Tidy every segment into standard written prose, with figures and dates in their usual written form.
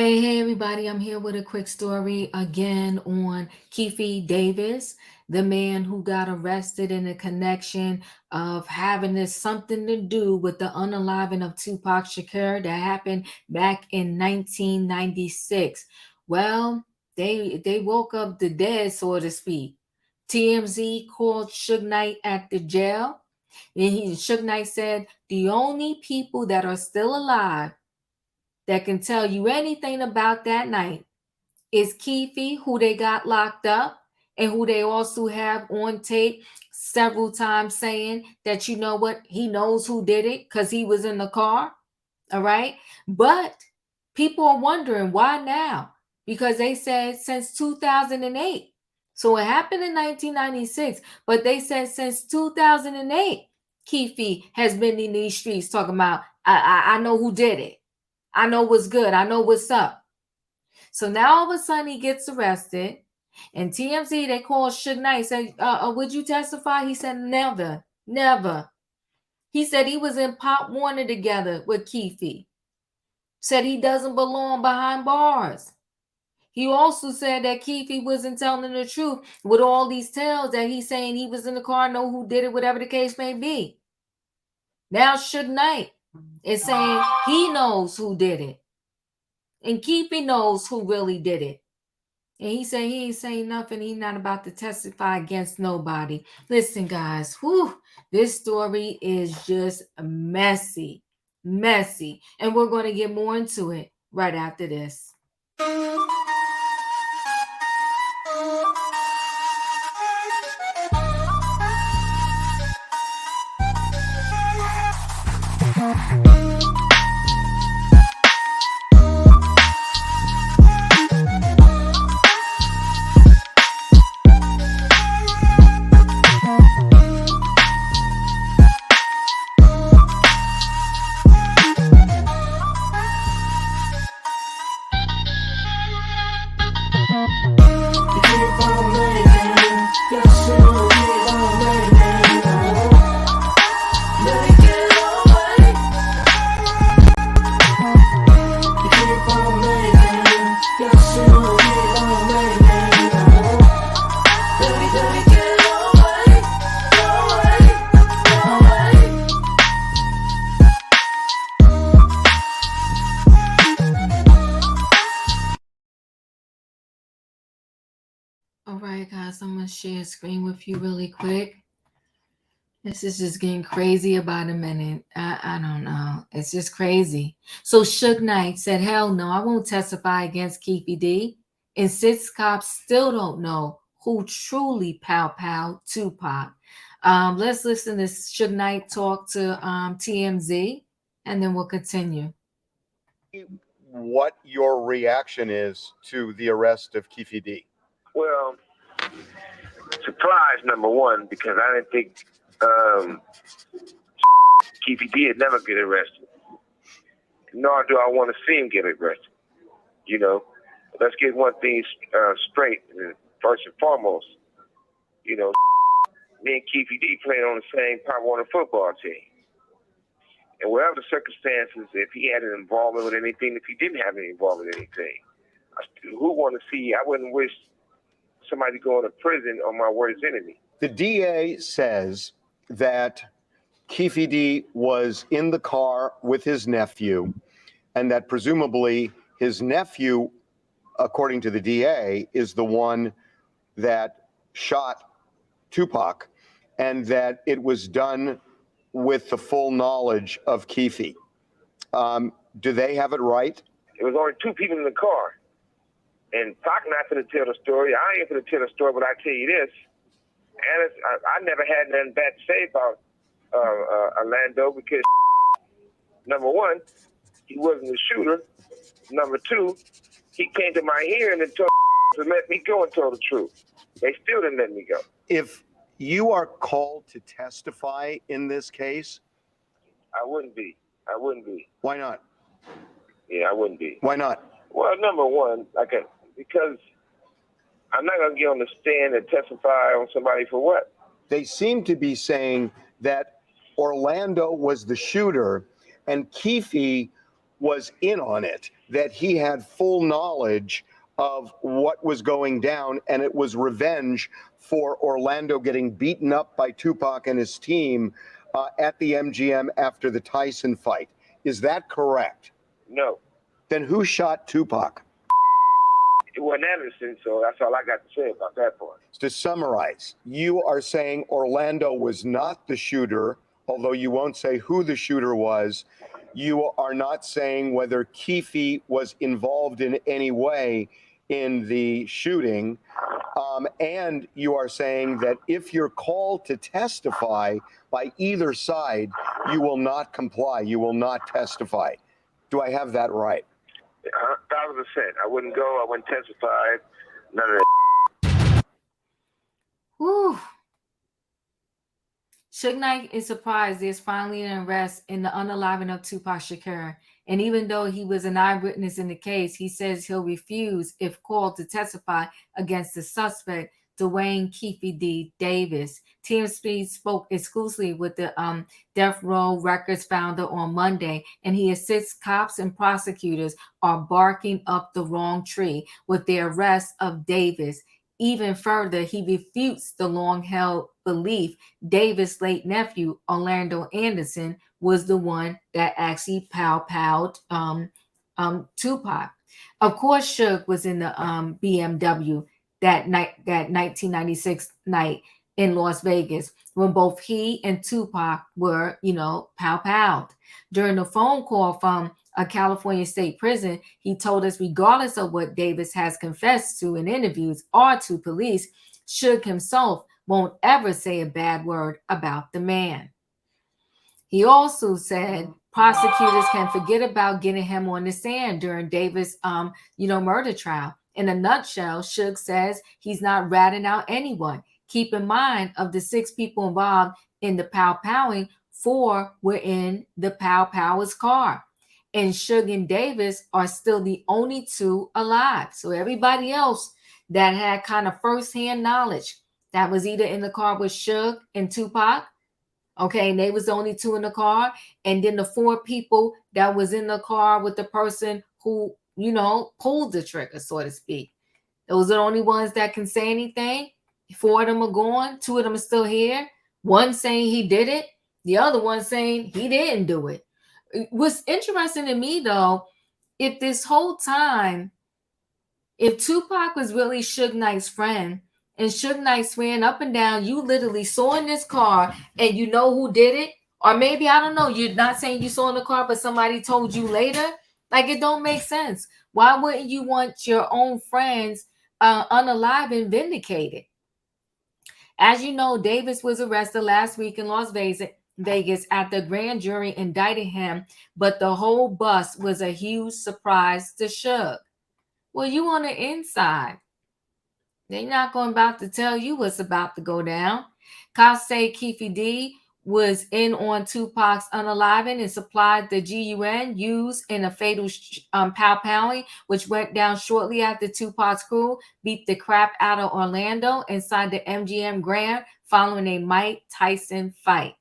Hey, everybody, I'm here with a quick story again on Keefe Davis, the man who got arrested in a connection of having this something to do with the unaliving of Tupac Shakur that happened back in 1996. Well, they woke up the dead, so to speak. TMZ called Suge Knight at the jail, and Suge Knight said the only people that are still alive that can tell you anything about that night is Keefe, who they got locked up, and who they also have on tape several times saying that, you know what, he knows who did it because he was in the car. All right. But people are wondering why now? Because they said since 2008. So it happened in 1996, but they said since 2008, Keefe has been in these streets talking about, I know who did it. I know what's good. I know what's up. So now all of a sudden he gets arrested. And TMZ, they called Suge Knight, said, would you testify? He said, never, never. He said he was in Pop Warner together with Keefe. Said he doesn't belong behind bars. He also said that Keefe wasn't telling the truth with all these tales that he's saying he was in the car, know who did it, whatever the case may be. Now Suge Knight is saying he knows who did it. And Keefe knows who really did it. And he said he ain't saying nothing. He's not about to testify against nobody. Listen, guys, this story is just messy, messy. And we're going to get more into it right after this. All right, guys, I'm going to share a screen with you really quick. This is just getting crazy about a minute. I don't know. It's just crazy. So Suge Knight said, hell no, I won't testify against Keefe D. And 6 cops still don't know who truly pow Tupac. Let's listen to Suge Knight talk to TMZ, and then we'll continue. What your reaction is to the arrest of Keefe D? Well, surprise number one, because I didn't think Keefe D would never get arrested. Nor do I want to see him get arrested. You know, let's get one thing straight first and foremost. You know, me and Keefe D played on the same Pop Warner football team. And whatever the circumstances, if he had an involvement with anything, if he didn't have any involvement with anything, who want to see? I wouldn't wish somebody going to prison on my worst enemy. The DA says that Keefe D was in the car with his nephew, and that presumably his nephew, according to the DA, is the one that shot Tupac, and that it was done with the full knowledge of Keefe. Do they have it right? There was only 2 people in the car. And Pac not going to tell the story. I ain't going to tell the story, but I tell you this. And I never had nothing bad to say about Orlando because, number one, he wasn't a shooter. Number 2, he came to my hearing and told to let me go and told the truth. They still didn't let me go. If you are called to testify in this case? I wouldn't be. Why not? Yeah, I wouldn't be. Why not? Well, number one, because I'm not going to get on the stand and testify on somebody for what? They seem to be saying that Orlando was the shooter and Keefe was in on it, that he had full knowledge of what was going down, and it was revenge for Orlando getting beaten up by Tupac and his team at the MGM after the Tyson fight. Is that correct? No, Then who shot Tupac? it wasn't Anderson, so that's all I got to say about that part. To summarize, you are saying Orlando was not the shooter, although you won't say who the shooter was. You are not saying whether Keefe was involved in any way in the shooting. And you are saying that if you're called to testify by either side, you will not comply. You will not testify. Do I have that right? 1,000%. I wouldn't go. I wouldn't testify. None of that. Whew. Suge Knight is surprised there's finally an arrest in the unaliving of Tupac Shakur. And even though he was an eyewitness in the case, he says he'll refuse, if called, to testify against the suspect, Dwayne Keefe D. Davis. TMZ spoke exclusively with the Death Row Records founder on Monday, and he insists cops and prosecutors are barking up the wrong tree with the arrest of Davis. Even further, he refutes the long-held belief Davis' late nephew, Orlando Anderson, was the one that actually pow-powed Tupac. Of course, Suge was in the BMW that night, that 1996 night in Las Vegas, when both he and Tupac were, pow-powed. During the phone call from a California state prison, he told us regardless of what Davis has confessed to in interviews or to police, Suge himself won't ever say a bad word about the man. He also said prosecutors can forget about getting him on the stand during Davis' murder trial. In a nutshell, Suge says he's not ratting out anyone. Keep in mind, of the 6 people involved in the pow-powing, 4 were in the pow-power's car. And Suge and Davis are still the only 2 alive. So everybody else that had kind of firsthand knowledge that was either in the car with Suge and Tupac, okay, and they was the only 2 in the car, and then the 4 people that was in the car with the person who, pulled the trigger, so to speak. Those are the only ones that can say anything. 4 of them are gone, 2 of them are still here. One saying he did it, the other one saying he didn't do it. What's interesting to me, though, if this whole time, if Tupac was really Suge Knight's friend, and Suge Knight swearing up and down, you literally saw in this car and you know who did it, or maybe, I don't know, you're not saying you saw in the car, but somebody told you later, like, it don't make sense. Why wouldn't you want your own friends unalive and vindicated? As you know, Davis was arrested last week in Las Vegas after the grand jury indicted him, but the whole bust was a huge surprise to Suge. Well, you on the inside. They're not going about to tell you what's about to go down. Cops say Keefe D was in on Tupac's unaliving and supplied the gun used in a fatal pow-powing, which went down shortly after Tupac's crew beat the crap out of Orlando inside the MGM Grand following a Mike Tyson fight.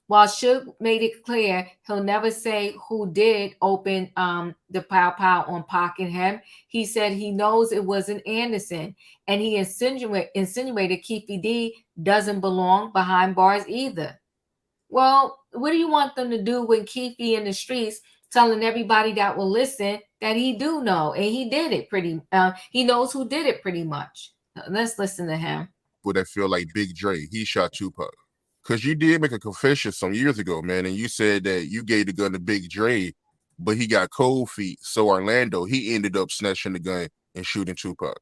While Suge made it clear he'll never say who did open the pow-pow on Pac and him, he said he knows it wasn't Anderson, and he insinuated Keefe D doesn't belong behind bars either. Well, what do you want them to do when Keefe in the streets telling everybody that will listen that he do know, and he did it he knows who did it pretty much. Let's listen to him. People that feel like Big Dre, he shot Tupac. Because you did make a confession some years ago, man, and you said that you gave the gun to Big Dre, but he got cold feet. So Orlando, he ended up snatching the gun and shooting Tupac.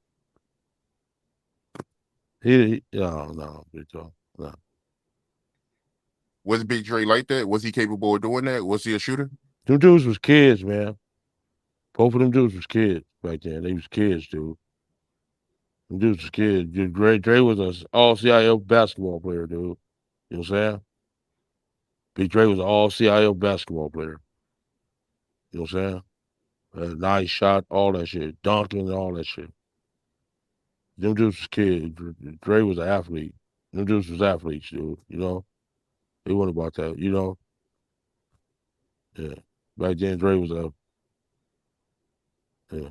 No, Big Dre, no. Was Big Dre like that? Was he capable of doing that? Was he a shooter? Them dudes was kids, man. Both of them dudes was kids right there. They was kids, dude. Them dudes was kids. Dre was an all-CIO basketball player, dude. You know what I'm saying? Big Dre was an all-CIO basketball player. You know what I'm saying? Nice shot, all that shit. Dunking and all that shit. Them dudes was kids. Dre was an athlete. Them dudes was athletes, dude. You know? They weren't about that, you know? Yeah. Back then, Dre was up. Yeah.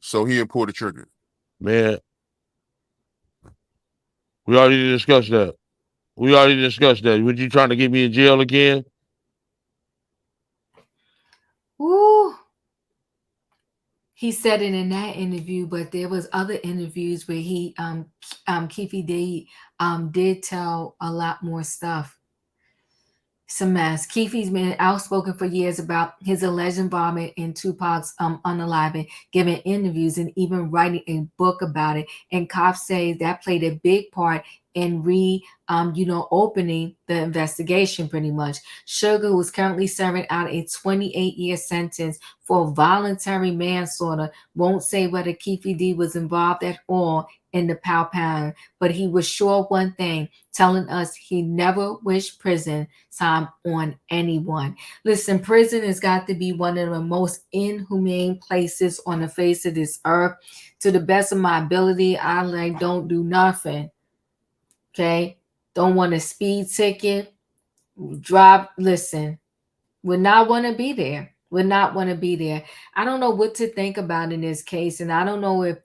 So he'll pull the trigger. Man, we already discussed that. Would you trying to get me in jail again? Woo. He said it in that interview, but there was other interviews where he Keefe did tell a lot more stuff. It's a mess. Keefe's been outspoken for years about his alleged involvement in Tupac's unaliving, giving interviews and even writing a book about it. And cops say that played a big part in opening the investigation pretty much. Suge, who is currently serving out a 28-year sentence for voluntary manslaughter, won't say whether Keefe D was involved at all in the pow pound, but he was sure one thing, telling us he never wished prison time on anyone. Listen, prison has got to be one of the most inhumane places on the face of this earth. To the best of my ability, I don't do nothing. Okay? Don't want a speed ticket. Drive, listen, would not want to be there. Would not want to be there. I don't know what to think about in this case. And I don't know if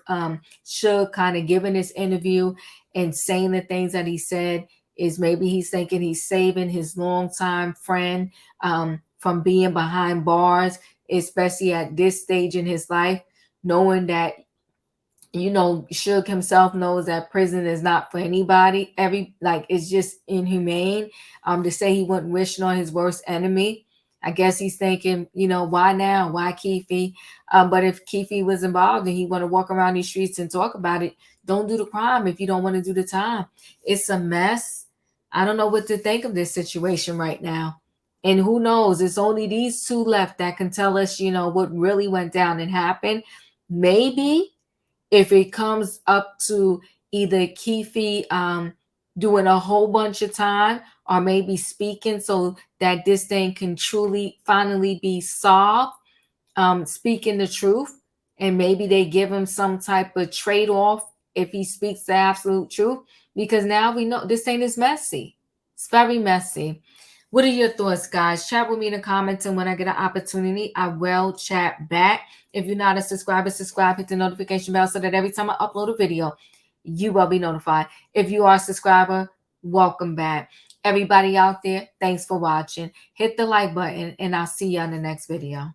Suge kind of giving this interview and saying the things that he said is maybe he's thinking he's saving his longtime friend from being behind bars, especially at this stage in his life, knowing that, Suge himself knows that prison is not for anybody. It's just inhumane. To say he wasn't wishing on his worst enemy. I guess he's thinking, why now? Why Keefe? But if Keefe was involved and he want to walk around these streets and talk about it, don't do the crime if you don't want to do the time. It's a mess. I don't know what to think of this situation right now. And who knows? It's only these two left that can tell us, what really went down and happened. Maybe if it comes up to either Keefe doing a whole bunch of time or maybe speaking so that this thing can truly finally be solved, speaking the truth, and maybe they give him some type of trade-off if he speaks the absolute truth, because now we know this thing is messy. It's very messy. What are your thoughts, guys? Chat with me in the comments, and when I get an opportunity, I will chat back. If you're not a subscriber, subscribe, hit the notification bell so that every time I upload a video, you will be notified. If you are a subscriber, welcome back. Everybody out there, thanks for watching. Hit the like button, and I'll see you on the next video.